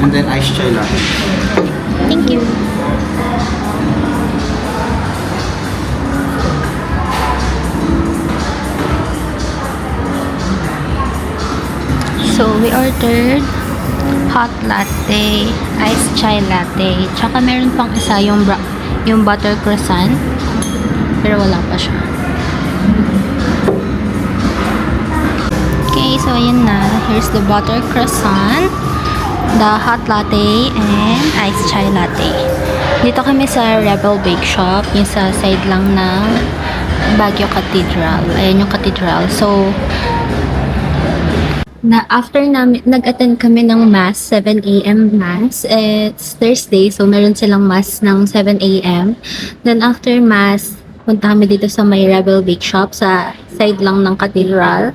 And then iced chai latte. Thank you. So, we ordered hot latte, iced chai latte, tsaka meron pang isa yung butter croissant. Pero wala pa siya. Okay, so ayan na. Here's the butter croissant, the hot latte, and iced chai latte. Dito kami sa Rebel Bake Shop, yung sa side lang ng Baguio Cathedral. Ayan yung cathedral. So, after namin, nag-attend kami ng mass, 7 a.m. mass. It's Thursday, so meron silang mass ng 7 a.m. Then after mass, punta kami dito sa may Rebel Bake Shop sa side lang ng cathedral.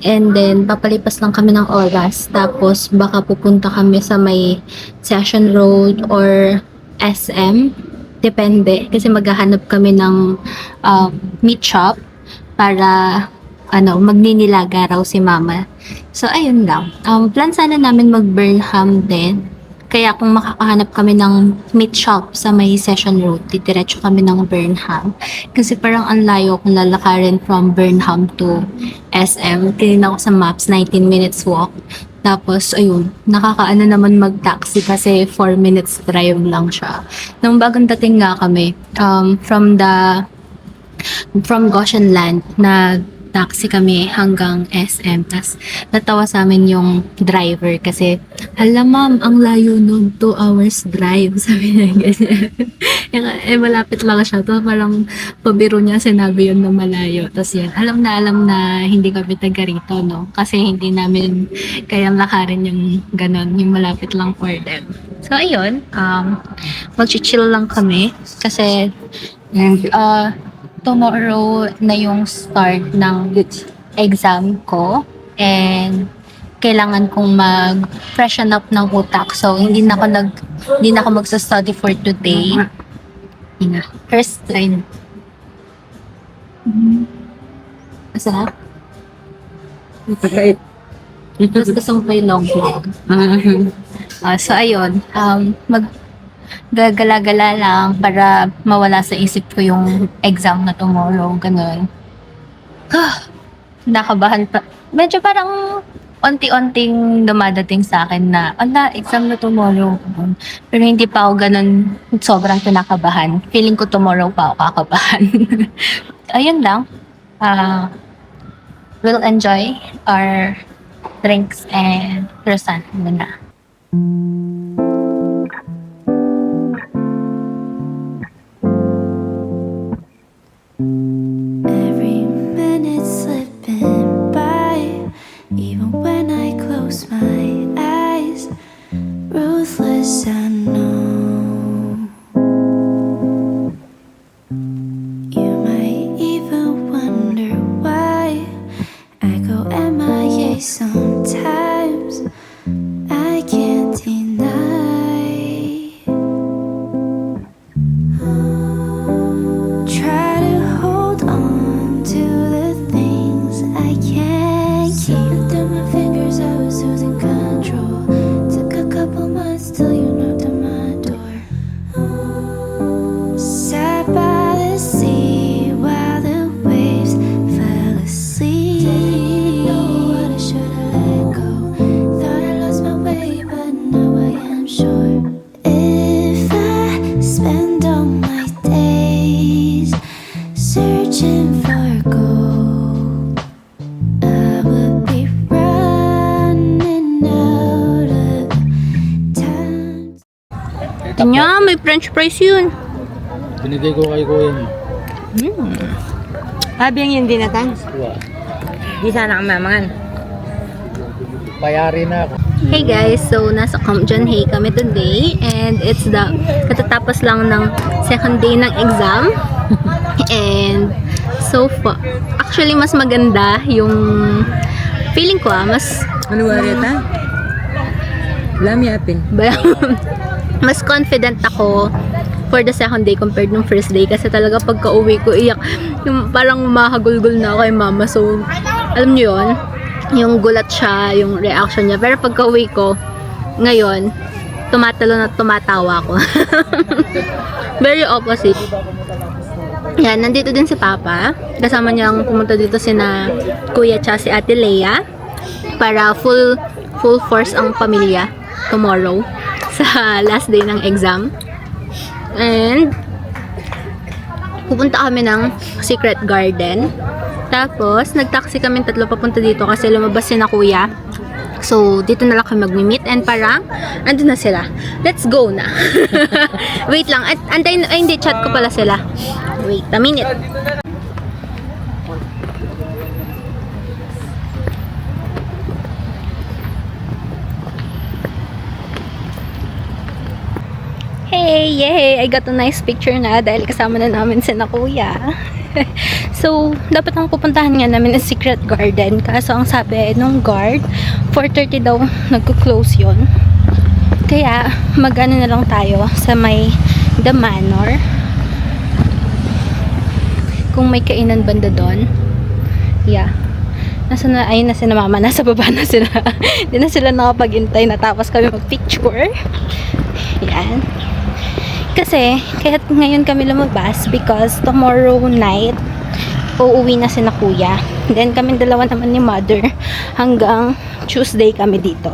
And then, papalipas lang kami ng oras. Tapos, baka pupunta kami sa may Session Road or SM. Depende. Kasi maghahanap kami ng meat shop para magninilaga raw si mama. So, ayun lang. Plan sana namin mag-Burnham din. Kaya kung makakahanap kami ng meat shop sa may Session Road, diretso kami ng Burnham. Kasi parang ang layo kung lalakarin from Burnham to SM. Tinignan ko sa maps, 19 minutes walk. Tapos, ayun, nakakaano naman mag-taxi kasi 4 minutes drive lang siya. Nung bagong dating nga kami, from Goshen Land, taxi kami hanggang SM. Tas natawa sa amin yung driver kasi, hala ma'am, ang layo nun, 2 hours drive. Sabi niya ganyan. Malapit lang siya. To, parang pabiro niya sinabi yun na malayo. Tapos yan, alam na hindi kami taga rito, no? Kasi hindi namin kayang lakarin yung ganon, yung malapit lang for them. So, ayun, mag-chill lang kami kasi tomorrow na yung start ng exam ko and kailangan kong mag-freshen up ng utak. So, hindi na ako magsa-study for today. First try na. Masarap? Mas gusto ko pa yung long vlog. So, ayun. Gagala-gala lang para mawala sa isip ko yung exam na tomorrow, ganun. Nakabahan pa. Medyo parang onti-onting dumadating sa akin na, exam na tomorrow. Pero hindi pa ako ganun sobrang kinakabahan. Feeling ko tomorrow pa ako kakabahan. Ayun lang. We'll enjoy our drinks and croissant muna. Every minute slipping by, even when I close my eyes, ruthless I know. You might even wonder why I go MIA sometimes. I can't deny. Try to hold on to the things I can't keep. Slipping through my fingers, I was losing control. Took a couple months till you knocked on my door. Sat by the sea while the waves fell asleep. Didn't know what I should've let go. Thought I lost my way, but now I am sure. If I spend all my days searching for gold, I would be running out of time. Kanya, may french fries yun. Binigay ko kay Kuya niya. Sabi ang yung dinatan. Wow. Di sana kamamangan. Payari na ako. Hey guys, so nasa Camp John Hay kami today and it's the katatapos lang ng second day ng exam. And so far, actually mas maganda yung feeling ko mas Ano ba rin ta? Lami apin. mas confident ako for the second day compared nung first day kasi talaga pagka uwi ko iyak yung parang mahagulgol na ako kay mama, so alam niyo yon, yung gulat siya, yung reaction niya. Pero pagka uwi ko ngayon, tumatalon at tumatawa ako. Very opposite. Yan, nandito din si Papa. Kasama niyang pumunta dito sina Kuya tsaka si Ate Leia para full force ang pamilya tomorrow sa last day ng exam. And pupunta kami ng Secret Garden. Tapos nagtaxi kami tatlo papunta dito kasi lumabas si na Kuya. So, dito na lang kami mag-meet and parang andun na sila. Let's go na. Wait lang. Antayin, ay hindi, chat ko pala sila. Wait a minute. Hey, yay! I got a nice picture na dahil kasama na namin si na Kuya. So, dapat ang pupuntahan nga namin ng Secret Garden. Kaso ang sabi nung guard, 4:30 daw nagko-close yun. Kaya, mag-ano na lang tayo sa may The Manor. Kung may kainan banda doon. Yeah. Ayun na si mama. Nasa baba na sila. Hindi na sila nakapag-intay. Natapos kami mag-picture. Yan. Kasi, kaya ngayon kami lumabas because tomorrow night, uuwi na si na Kuya. Then, kami dalawa naman ni Mother hanggang Tuesday kami dito.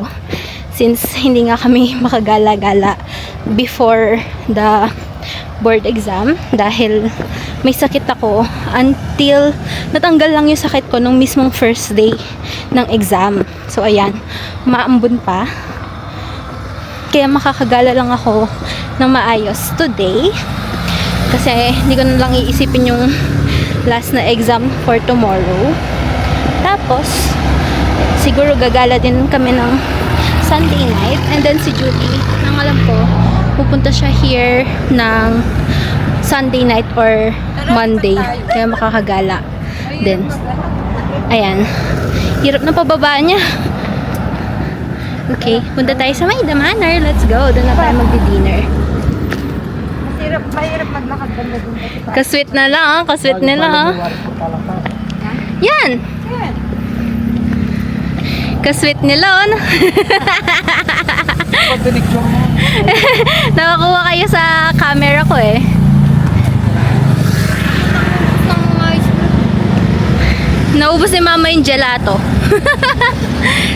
Since hindi nga kami makagala-gala before the board exam dahil may sakit ako until natanggal lang yung sakit ko nung mismong first day ng exam. So, ayan. Maambun pa. Kaya makakagala lang ako ng maayos today. Kasi hindi ko na lang iisipin yung last na exam for tomorrow. Tapos, siguro gagala din kami ng Sunday night. And then si Judy, nang alam ko, pupunta siya here ng Sunday night or Monday. Kaya makakagala din. Ayan. Hirap na pababa niya. Okay, punta tayo sa may The Manor. Let's go. Doon na tayo magdi-dinner. Mahirap maglakad banda dun. Kasweet na lang, ah. Kasweet nila, ah. Yan! Kasweet nila, oh. Nakakuha kayo sa camera ko, eh. Naubos ni mama yung gelato.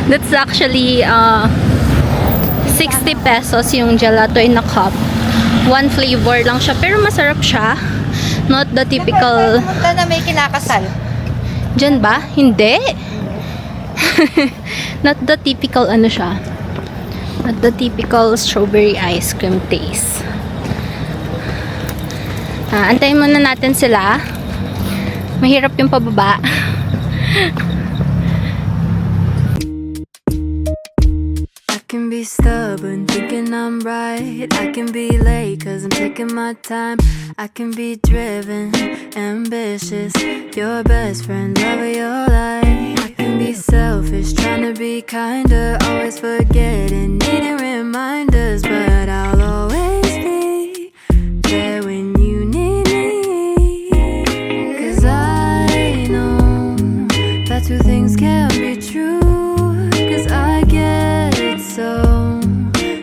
That's actually 60 pesos yung gelato in a cup. One flavor lang siya, pero masarap siya. Not the typical... Pumunta na may kinakasal. Diyan ba? Hindi. Not the typical ano siya. Not the typical strawberry ice cream taste. Antayin muna natin sila. Mahirap yung pababa. I can be stubborn, thinking I'm right. I can be late, cause I'm taking my time. I can be driven, ambitious, your best friend, love of your life. I can be selfish, trying to be kinder, always forgetting, needing reminders. But I'll always be there when you need me. Cause I know that two things can't be true. Cause I get so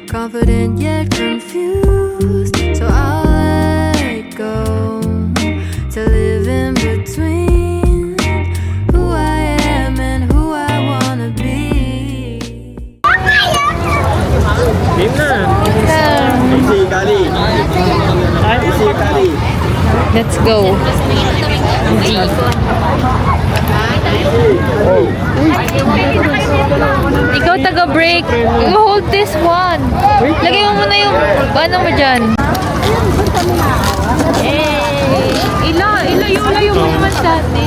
confident yet confused. So I'll let go to live in between who I am and who I wanna be. Game na. Easy, Kali. Easy, Kali. Let's go. G. Ikaw taga-break. You hold this one. Lagay mo muna yung ano mo dyan. Ilayo mo naman dati.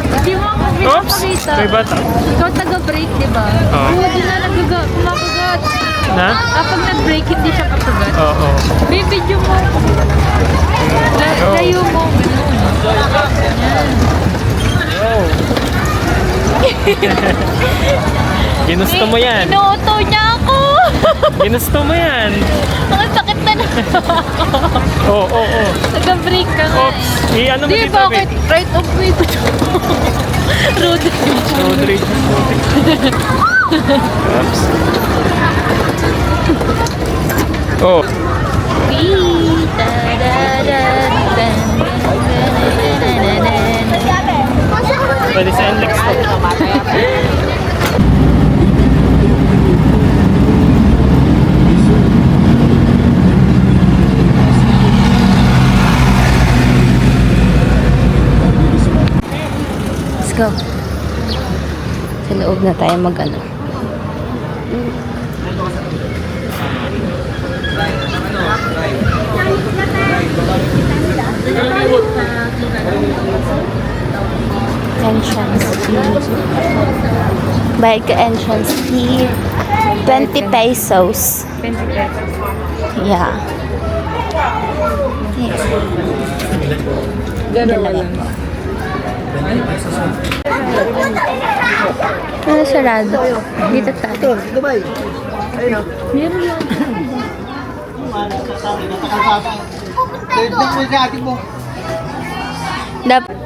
Hindi mo ako pinapakita. May bata. Ikaw taga-break, di ba? Hindi na kumakagat. Na? Kapag nag-break, hindi siya kakagat. Oo. Bibidyo mo. Layo mo. Ginusto mo yan. Inuuto niya ako. Ginusto mo yan. Ang sakit na ako. Oo. Nag-break ka nga. Oops. Ano mo Di, dito, bakit? Right of way ko. Road Road rage. Oops. Oh. Pwede sa NLEX to. Let's go. Sa loob na tayo mag-ano. Entrance fee. Bayad ka entrance fee. 20 pesos. 20 pesos. Yeah. Yes. Dalawa lang. Ano, sarado? Dito tayo. Meron yan. Dapat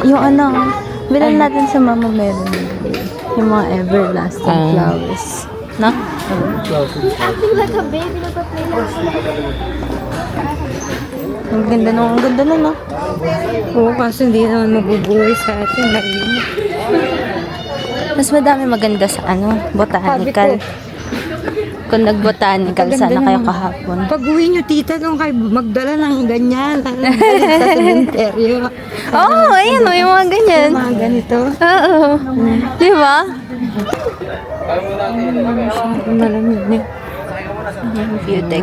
yung ano, bilang natin sa mama meron yung mga everlasting flowers. No? Ang ganda nun, no? Oo, kaso hindi naman mabubuhay sa atin. Mas madami maganda sa ano, botanical. Kung nag-botanical, sana kayo kahapon. Pag uwi nyo, tita, doon kayo magdala ng ganyan. Sa cementerio. Oo, ayun o, yung mga ganyan. Mga ganito. Oo. Di ba? Malamig na. Beauty.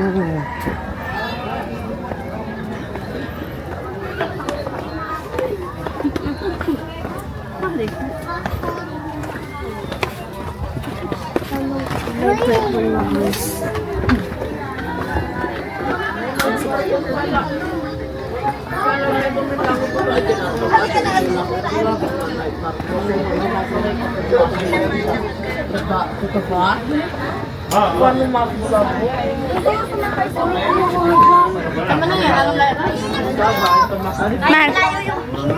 Mark.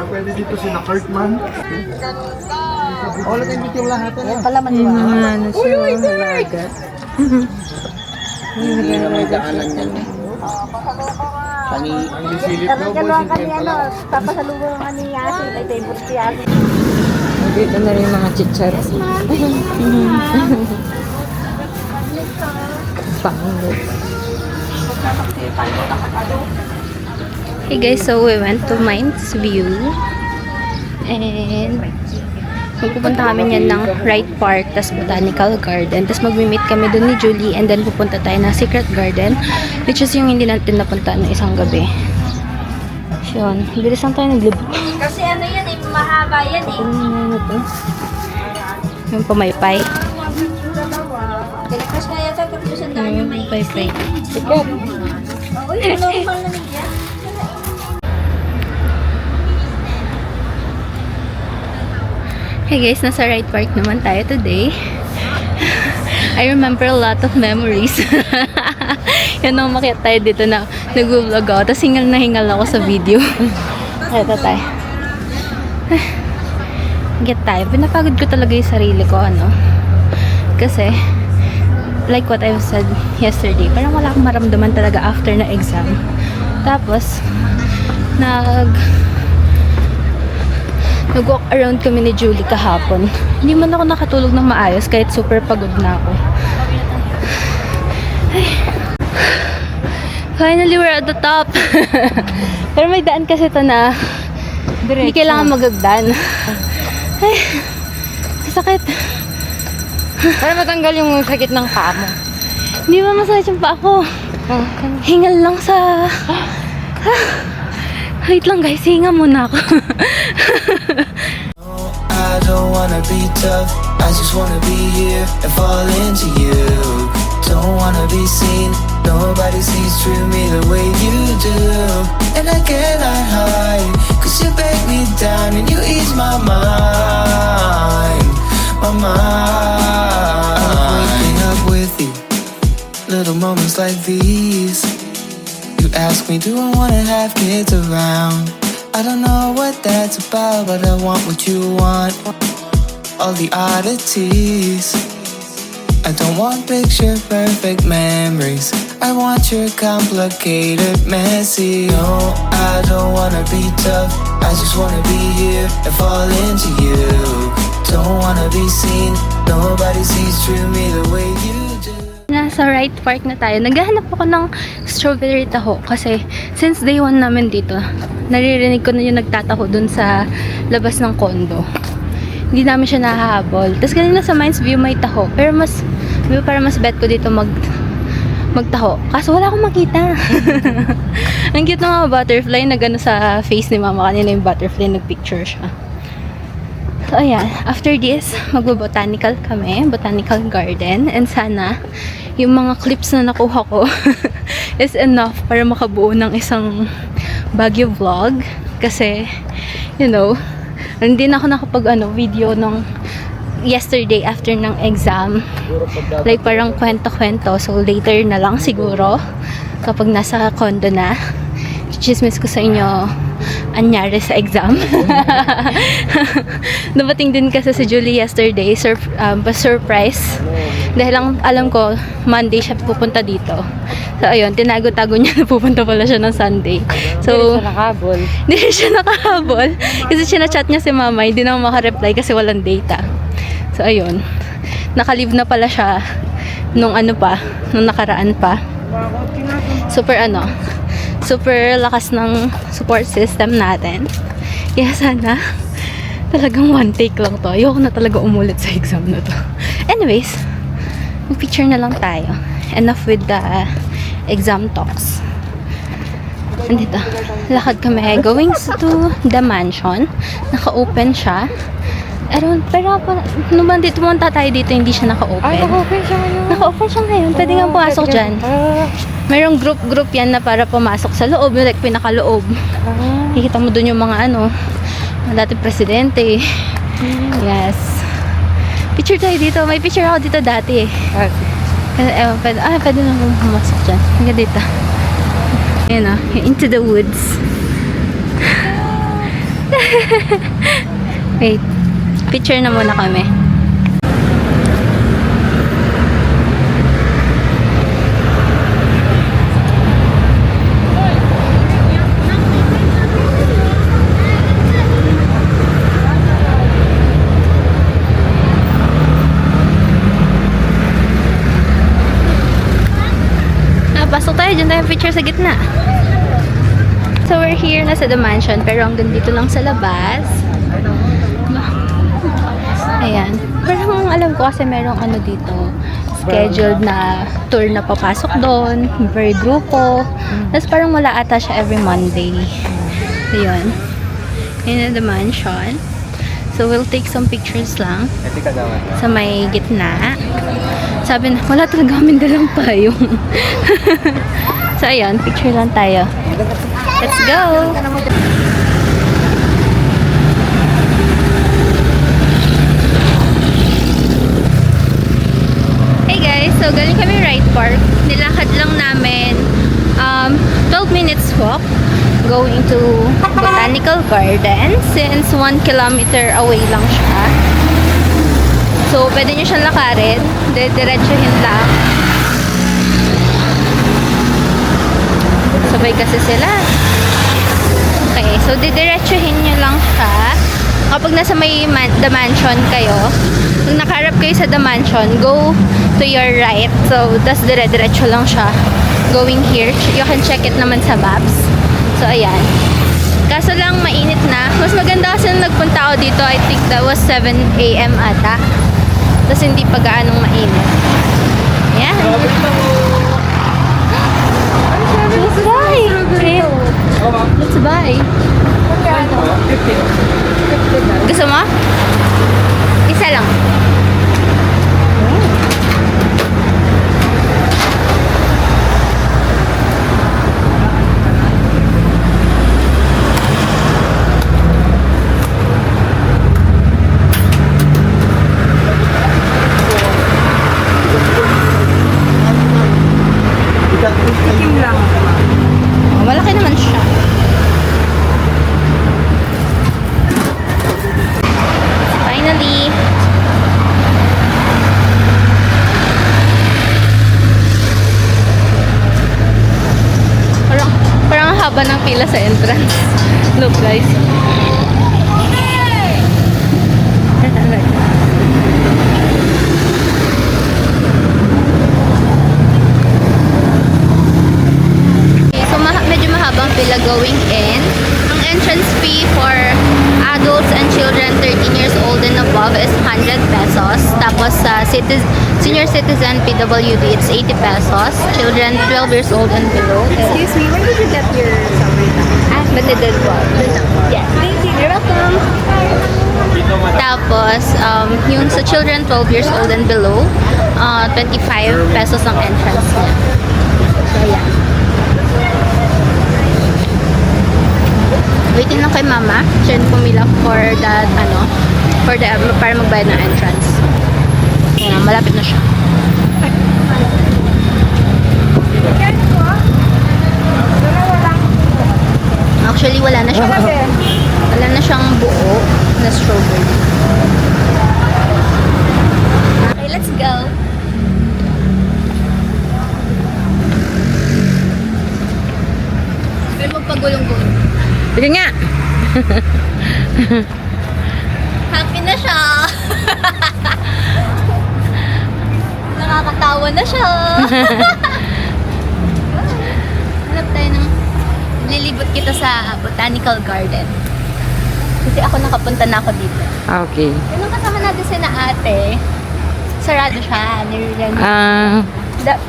Pwede dito si na Kirkman. Ulit yung picture lahat. Yan pala man. Yung mga ano siya, malagat. Hindi naman daanan yan. Ang lisilip daw boy, Papasalubong nga ni Yasi, may favorite si Yasi. Dito na rin yung mga chichar. Pangit. Hey guys, so we went to Mines View and magpupunta kami yan ng Wright Park, tas Botanical Garden, tas magmi-meet kami dun ni Julie, and then pupunta tayo ng Secret Garden, which is yung hindi natin napunta ng isang gabi. Yun, bilis lang tayo naglibot. Kasi ano yan eh, mahaba yan eh. Ano to? Yung pamaypay. Kailangan na yata pag lusandaan yung may Paypay. Uy, normal na niya. Hey guys, nasa Wright Park naman tayo today. I remember a lot of memories. Yan nung makita tayo dito na nag-vlog ako. Tapos hingal na hingal ako sa video. Ito tayo. Get tayo. Pinapagod ko talaga yung sarili ko, ano. Kasi, like what I've said yesterday, parang wala akong maramdaman talaga after na exam. Tapos, nag-walk around kami ni Julie kahapon. Hindi man ako nakatulog ng maayos kahit super pagod na ako. Ay. Finally, we're at the top. Pero may daan kasi ito na hindi kailangan magagdan. Ay, sakit. Para matanggal yung sakit ng paa mo. Hindi ba masakit yung paa ko? Hingal lang sa... Wait lang guys, hinga muna ako. I don't wanna be tough, I just wanna be here and fall into you. Don't wanna be seen, nobody sees through me the way you do. And I cannot hide, cause you break me down and you ease my mind. My mind. I love waking up with you, little moments like these. You ask me, do I wanna have kids around? I don't know what that's about, but I want what you want. all the oddities. I don't want picture perfect memories. I want your complicated, messy. No, I don't wanna be tough. I just wanna be here and fall into you. Don't wanna be seen. Nobody sees through me the way you do. Nasa right park na tayo. Naghahanap ako ng strawberry taho kasi since day 1 namin dito, naririnig ko na yung nagtataho dun sa labas ng condo. Hindi namin siya nahahabol. Tapos kanina sa Mines View may taho. Pero para mas bet ko dito magtaho. Kaso wala akong makita. Ang cute ng mga butterfly na gano'n sa face ni mama. Kanina yung butterfly, nagpicture siya. So ayan, after this, magbo-botanical kami. Botanical garden. And sana, yung mga clips na nakuha ko is enough para makabuo ng isang Baguio vlog. Kasi, you know, hindi na ako video ng yesterday after ng exam. Like parang kwento-kwento. So later na lang siguro kapag nasa condo na. Chismis ko sa inyo anyari sa exam. Dumating din kasi si Julie yesterday, surprise. Dahil lang alam ko Monday siya pupunta dito. So ayun, tinago-tago niya na pupunta pala siya ng Sunday. So hindi siya nakahabol. Kasi sinachat niya si mama, hindi na maka-reply kasi walang data. So ayun, naka-leave na pala siya nung nakaraan pa. Super lakas ng support system natin. Kaya sana talagang one take lang to. Ayoko na talaga umulit sa exam na to. Anyways, mag-picture na lang tayo. Enough with the exam talks. Andito, lakad kami going to the mansion. Naka-open siya. Pero nung dito pumunta tayo dito, hindi siya naka-open. naka-open siya ngayon. Naka-open siya ngayon. Pwede nga pumasok dyan. Mayroong group yan na para pumasok sa loob, like pinakaloob. Kikita mo dun yung mga dating presidente. Yes. Picture tayo dito. May picture ako dito dati. Pwede lang pumasok dyan. Hanggang dito. Ayan into the woods. Wait. Picture na muna kami. Pasok tayo. Diyan tayo picture sa gitna. So, we're here na sa the mansion. Pero hanggang dito lang sa labas. Ayan. Pero alam ko kasi merong dito. Scheduled na tour na papasok doon. Very grupo. Tapos parang wala ata siya every Monday. So, yun. Yun na the mansion. So, we'll take some pictures lang. Sa may gitna. Sabi na, wala talaga kami dalang payong. So, ayun. Picture lang tayo. Let's go! Hey guys! So, galing kami Right Park. Nilakad lang namin 12 minutes walk going to Botanical Garden since 1 kilometer away lang siya. So, pwede nyo siyang lakarin. Diretsuhin lang. Sabay kasi sila. Okay, so didiretsuhin nyo lang siya. Kapag nasa the mansion kayo, kung nakaharap kayo sa the mansion, go to your right. So, tas dire-diretso lang siya. Going here. You can check it naman sa maps. So, ayan. Kaso lang, mainit na. Mas maganda kasi nung nagpunta ako dito, I think that was 7 AM ata. Tapos hindi pa gaanong mainit. Ayan. Let's buy! Let's buy! Gusto mo? Isa lang. Malaki naman siya. Finally, haba ng pila sa entrance. Look guys. Okay, so medyo mahabang pila going in. Ang entrance fee for adults and children 13 years old and above is 100 pesos. Tapos sa senior citizen PWD, it's 80 pesos. Children 12 years old and below. Excuse me, where did you get your summary? Manidad po. Yes. Thank you. You're welcome. Tapos, yung sa children 12 years old and below, 25 pesos ang entrance niya. So, yeah. Waiting lang kay mama. Siya yung pumila for that, para magbayad ng entrance. Ayan, malapit na siya. Actually, wala na siyang buo na strawberry. Okay, let's go. Pero magpagulong-gulong. Sige nga. Happy na siya. Nakakatawa na siya. Hanap tayo ng lilibot kita sa botanical garden. Kasi ako nakapunta na ako dito. Okay. Yung kasama natin si na ate, sarado siya.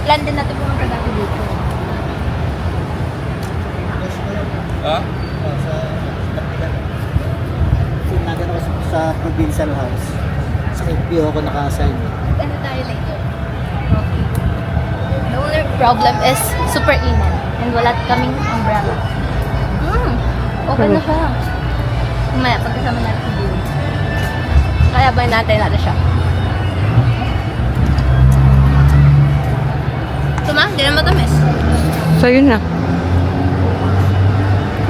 Plan din natin pumunta dati dito. Nagano ako sa provincial house. Sa FPO ako naka-assign. Ano tayo later? Okay. The only problem is super init. And wala kaming umbrella. Open na siya. Kumaya, pagkasama natin si Bill. Kaya ba natin siya? Tuma, hindi na matamis. So, yun na.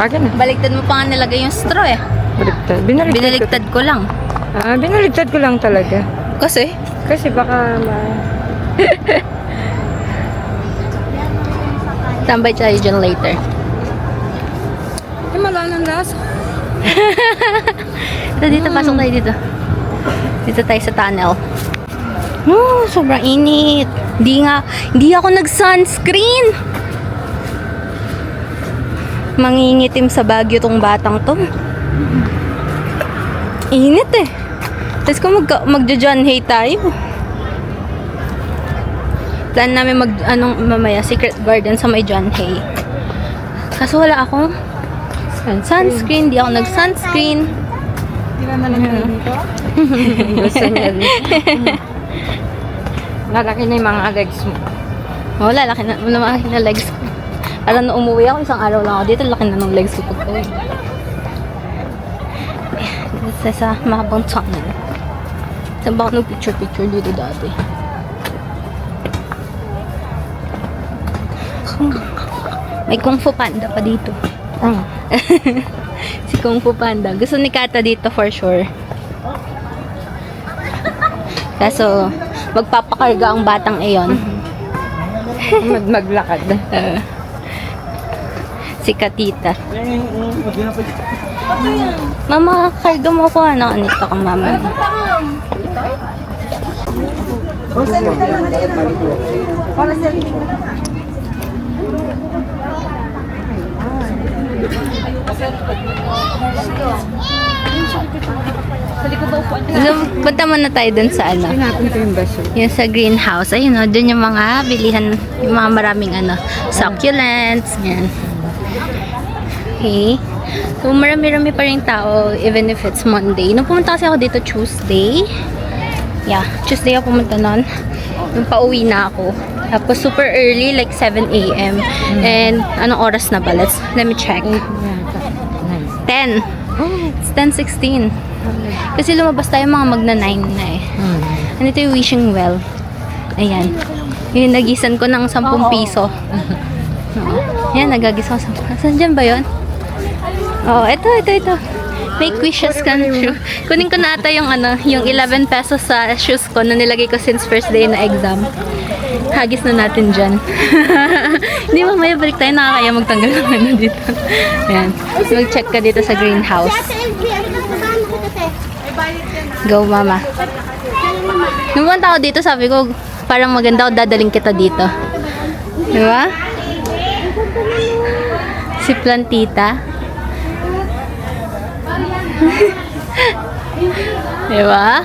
Akin na. Baligtad mo pa nga nilagay yung straw eh. Baliktad. Binaligtad ko lang. Binaligtad ko lang talaga. Kasi? Kasi baka Tambay tayo dyan later. wala nang lasa. Dito, pasok tayo dito. Dito tayo sa tunnel. Sobrang init. Hindi ako nag-sunscreen. Mangingitim sa Baguio tong batang to. Init eh. Tapos kung magja-John Hay tayo. Plan namin mamaya, Secret Garden sa may John Hay. Kaso wala akong sunscreen. Di ako nag-sunscreen. Di ba malaki dito? Gusto niya rin. Lalaki na yung mga legs mo. Oo, lalaki na legs ko. Parang na umuwi ako, isang araw lang ako dito, laki na ng legs ko pag uwi. Dito sa mahabang tunnel. Saan ba ako nag-picture dito dati? May Kung Fu Panda pa dito. Si Kung Fu Panda. Gusto ni Kata dito for sure. Kaso, magpapakarga ang batang iyon. Maglakad. Si Katita. Mama, karga mo ako. Nito ka, mama. So, punta muna tayo dun sa ano. Pinapin ko yung baso. Yung sa greenhouse. Ayun o, dun yung mga bilihan, yung mga maraming succulents. Yan. Okay. So, marami-rami pa rin tao even if it's Monday. Nung pumunta kasi ako dito Tuesday. Yeah, Tuesday ako pumunta nun. Nung pauwi na ako. Tapos super early, like 7 a.m. And anong oras na ba? Let me check. 10. It's 10:16. Kasi lumabas tayo mga magna-9 na eh. Ano ito yung wishing well. Ayan. Yung nagisan ko ng 10 piso. Ayan, nagagisan ko 10. Saan dyan ba yun? Oh, ito. Make wishes come true. Kunin ko na ata yung yung 11 pesos sa shoes ko na nilagay ko since first day na exam. Hagis na natin dyan. Hindi, mamaya balik tayo. Nakakaya magtanggal ng ano dito. Ayan. Mag-check ka dito sa greenhouse. Go, mama. Nung pumunta ako dito, sabi ko, parang maganda ako, dadaling kita dito. Di ba? Si Plantita. Di ba?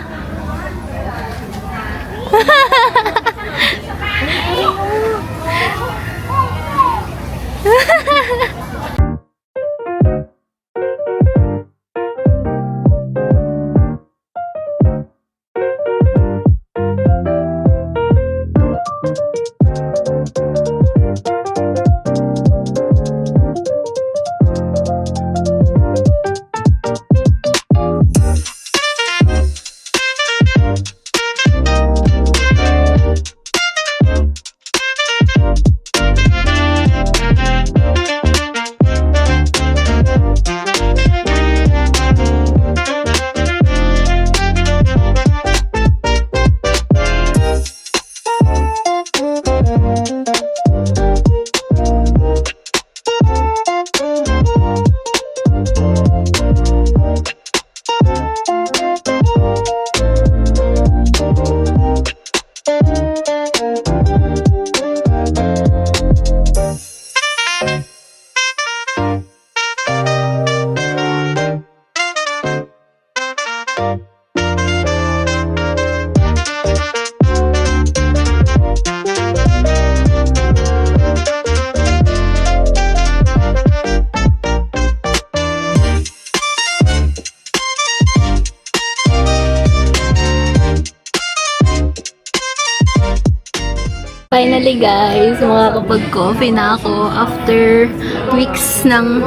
Finally guys, makakapag-coffee na ako after weeks ng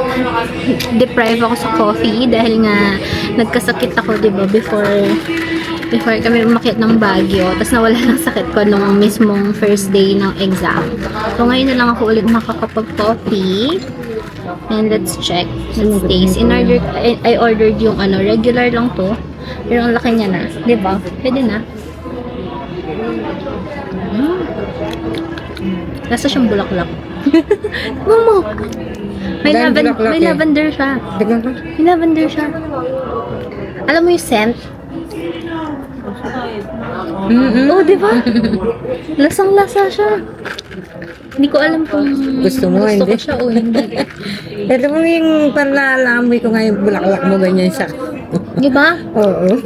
deprive ako sa coffee dahil nga nagkasakit ako, diba, before kami umakyat ng Baguio, tapos nawala ng sakit ko nung mismong first day ng exam. So ngayon na lang ako ulit makakapag-coffee. And let's check. Let's taste. I ordered yung regular lang to. Pero ang laki niya na, diba? Pwede na. Nasa siyang bulaklak. Momo! May lavender siya. May lavender siya. Alam mo yung scent? Oh, diba? Lasang-lasa siya. Hindi ko alam kung Gusto mo, hindi? ko siya o hindi. Alam mo yung panlalamoy ko nga yung bulaklak mo ganyan siya. Diba? Oo.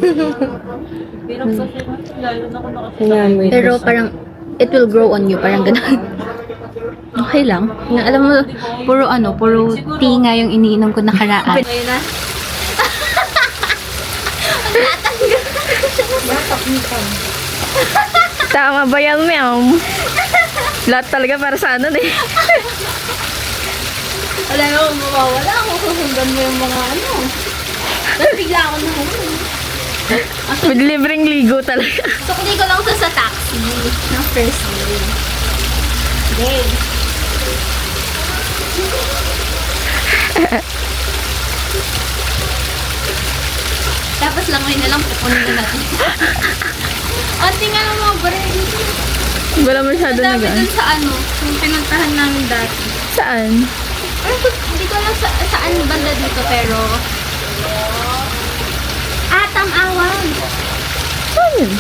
Pero parang it will grow on you. Parang ganun. Okay lang. Na, alam mo, puro tea nga yung iniinom ko nakaraan. Ayun na. Tama ba yan, Meow? Lahat talaga para sa ano eh. Wala na akong mawawala kung susundan mo yung mga ano. Tapos bigla ako na With libreng ligo talaga. So, hindi ko lang to sa taxi ng first day. Okay. Tapos lang ngayon na lang pupunin na natin. Ante nga lang mga break. Wala masyado na Madami gaan. dun sa ano, yung pinuntahan namin dati. Saan? Hindi ko lang saan banda dito, pero... Tamawan! Saan yun?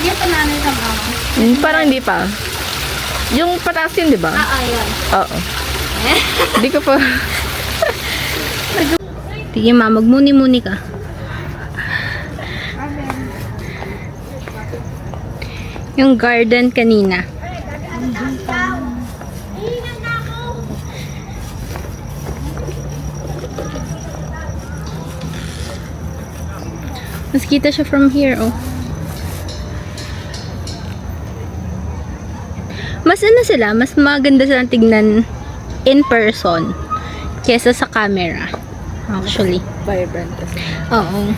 Hindi pa namin tamawan. Parang hindi pa. Yung pataas yun, di ba? Ayan. Oo. Hindi ko pa. Sige ma, magmuni-muni ka. Yung garden kanina. Mas kita siya from here, oh. Mas ano sila, mas maganda silang tignan in person kesa sa camera. Actually. Vibrant kasi. Oo.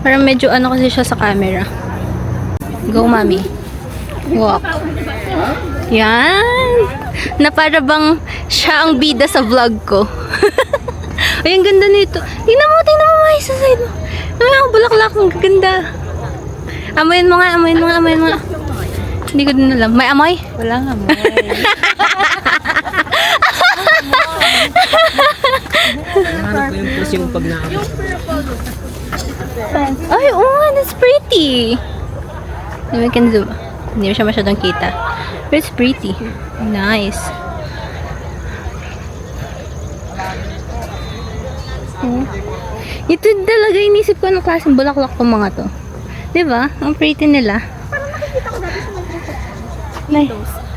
Parang medyo ano kasi siya sa camera. Go, mami. Walk. Yan. Na para bang siya ang bida sa vlog ko. Ay, ang ganda nito. Tingnan mo, may sa side mo. Ay, ang bulaklak. Ang ganda. Amoyin mo nga. Hindi ko din alam. May amoy? Wala nga mo. Ano po yung push yung pag na Ay, oh, that's pretty. We can zoom. Hindi siya masyadong kita. But it's pretty. Nice. Oh. Ito talaga inisip ko ng klaseng bulaklak tong mga to. Diba? Ang pretty nila. Parang nakikita ko dati sa mga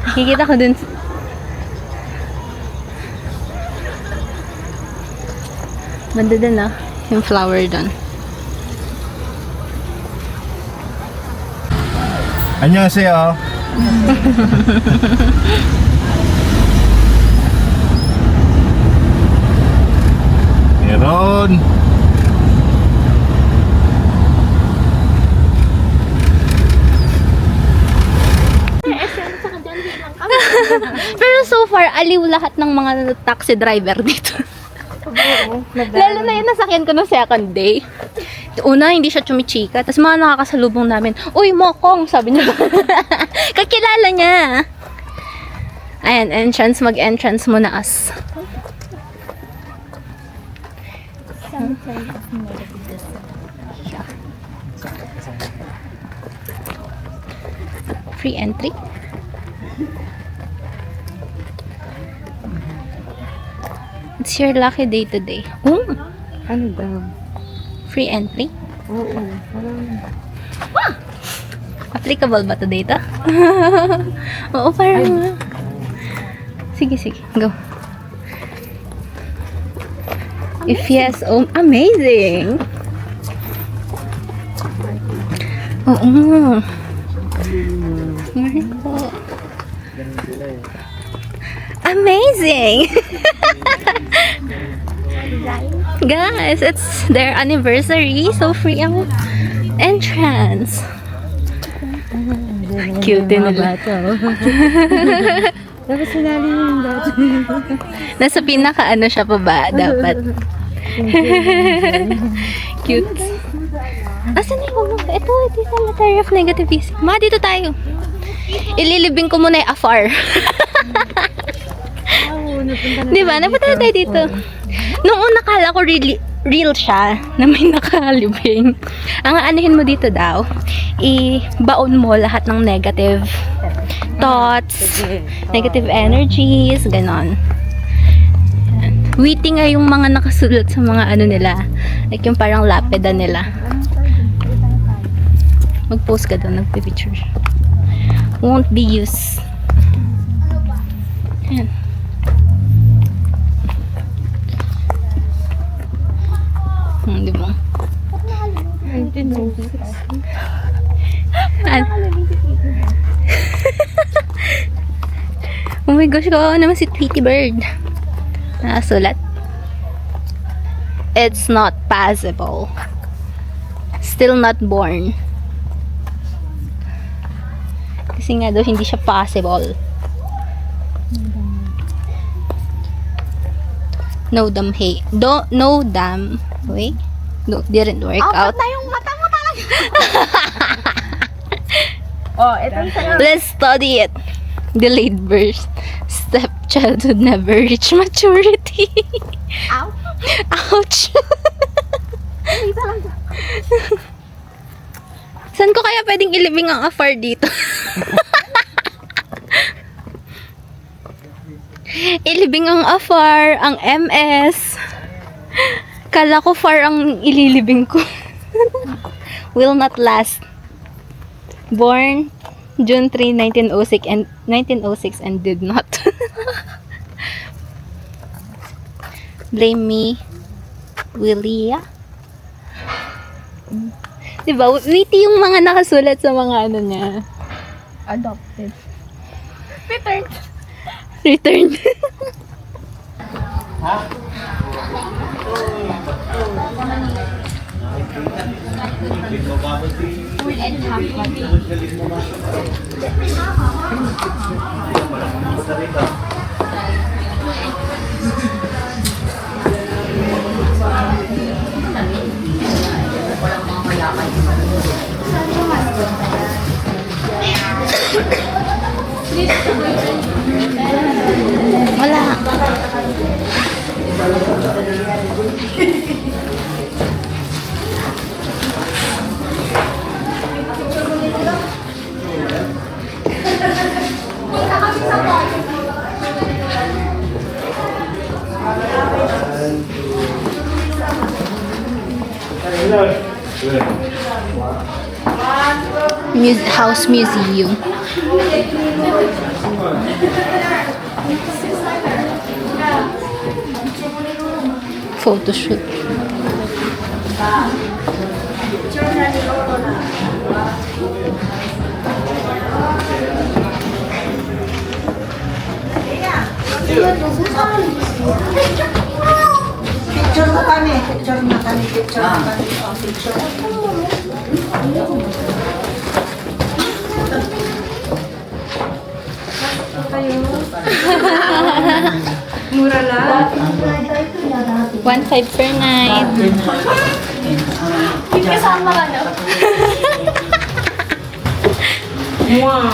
nakikita ko dun. Banda dun ah. Yung flower dun. 안녕하세요. meron. Pero so far, aliw lahat ng mga taxi driver dito. Lalo na yun, nasakyan ko no second day. Una, hindi siya chumichika. Tapos mga nakakasalubong namin, uy, Mokong, sabi niya. Kakilala niya. Ayan, entrance, mag-entrance muna us. Free entry. It's your lucky day today. Oh, Ano daw? free entry. Oo. Applicable ba to dito? Oo, parang... Sige, sige. Go. If yes, oh, amazing! Oo. Amazing! Guys, it's their anniversary, so free ang entrance. Cute din nila. Tapos sinali yung dati. Nasa pinaka ano siya pa ba dapat? Cute. Asan na yung ito yung cemetery of negativity. Ma, dito tayo. Ililibing ko muna yung afar. Diba? Napunta na tayo dito. Noong una kala ko real siya na may nakalibing. Ang aanihin mo dito daw, ibaon mo lahat ng negative thoughts, negative energies, ganon. Witty nga yung mga nakasulat sa mga ano nila. Like yung parang lapida nila. Mag-post ka doon, nagpipicture. Won't be used. Ayan. Di ba? Oh my gosh, kawawa naman si Tweety Bird. Nakasulat. It's not possible. Still not born. Kasi nga daw hindi siya possible. No damn hey. No damn. Wait. No, didn't work out. Na yung mata mo talaga. Oh, ito yung Let's study it. Delayed birth. Stepchildhood never reach maturity. Ow. Ouch. Saan ko kaya pwedeng ilibing ang afar dito? Ilibing ang afar, ang MS. Kala ko far ang ililibing ko. Will not last. Born June 3, 1906 and did not. Blame me, Willia. Diba? Witty yung mga nakasulat sa mga ano niya. adopted. Return. House museum. Photo shoot. Picture na kami. Picture na kami. Picture na kami. Oh, picture. Mura lang. 1.5 per night. Kasama ka na. Wow.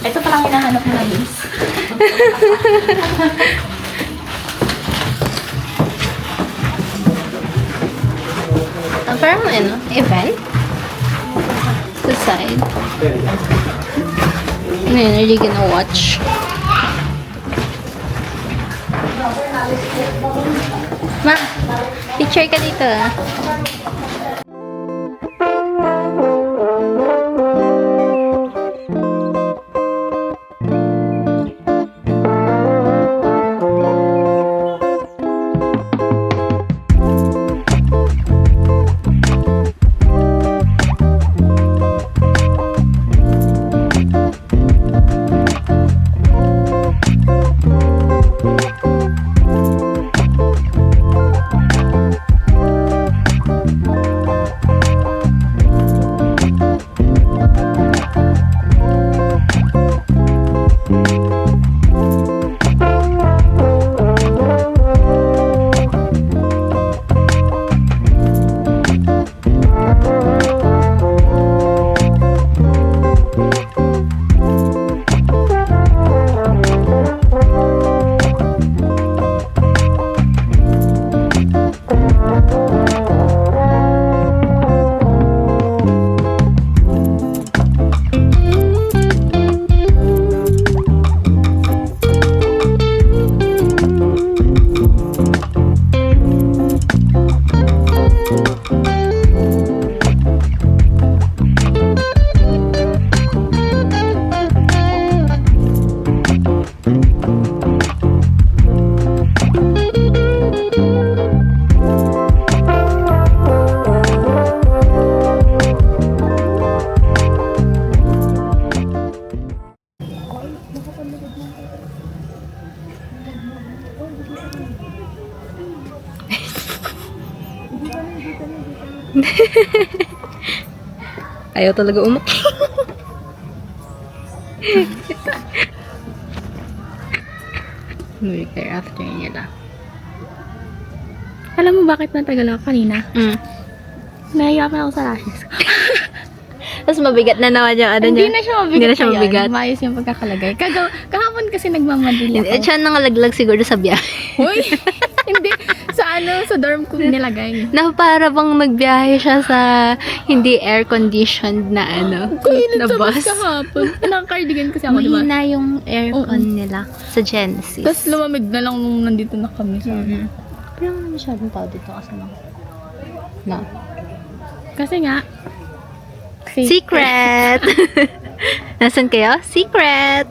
Ito palang hinahanap mo na, Liz. Parang ano, event? Sa side. Ngayon, are you gonna watch? Ma, picture ka dito ah. Ayaw talaga umaki. Week after nila. Alam mo bakit natagal ako kanina? Nahihirapan ako sa lashes. Tapos mabigat na naman yung ano Hindi niya. na siya mabigat. Hindi na siya mabigat. Maayos yung pagkakalagay. Kahapon kasi nagmamadali ako. Siya nangalaglag siguro sa biyahe. Uy! Hindi. Sa dorm ko nilagay. Na para bang nagbiyahe siya sa hindi air-conditioned na ano, na bus. Kahapon. Naka-cardigan kasi ako, diba? Mahina yung aircon nila sa Genesis. Tapos lumamig na lang nung nandito na kami. Pero naman masyadong tao dito kasi na. Kasi nga, Secret! Nasaan kayo? Secret!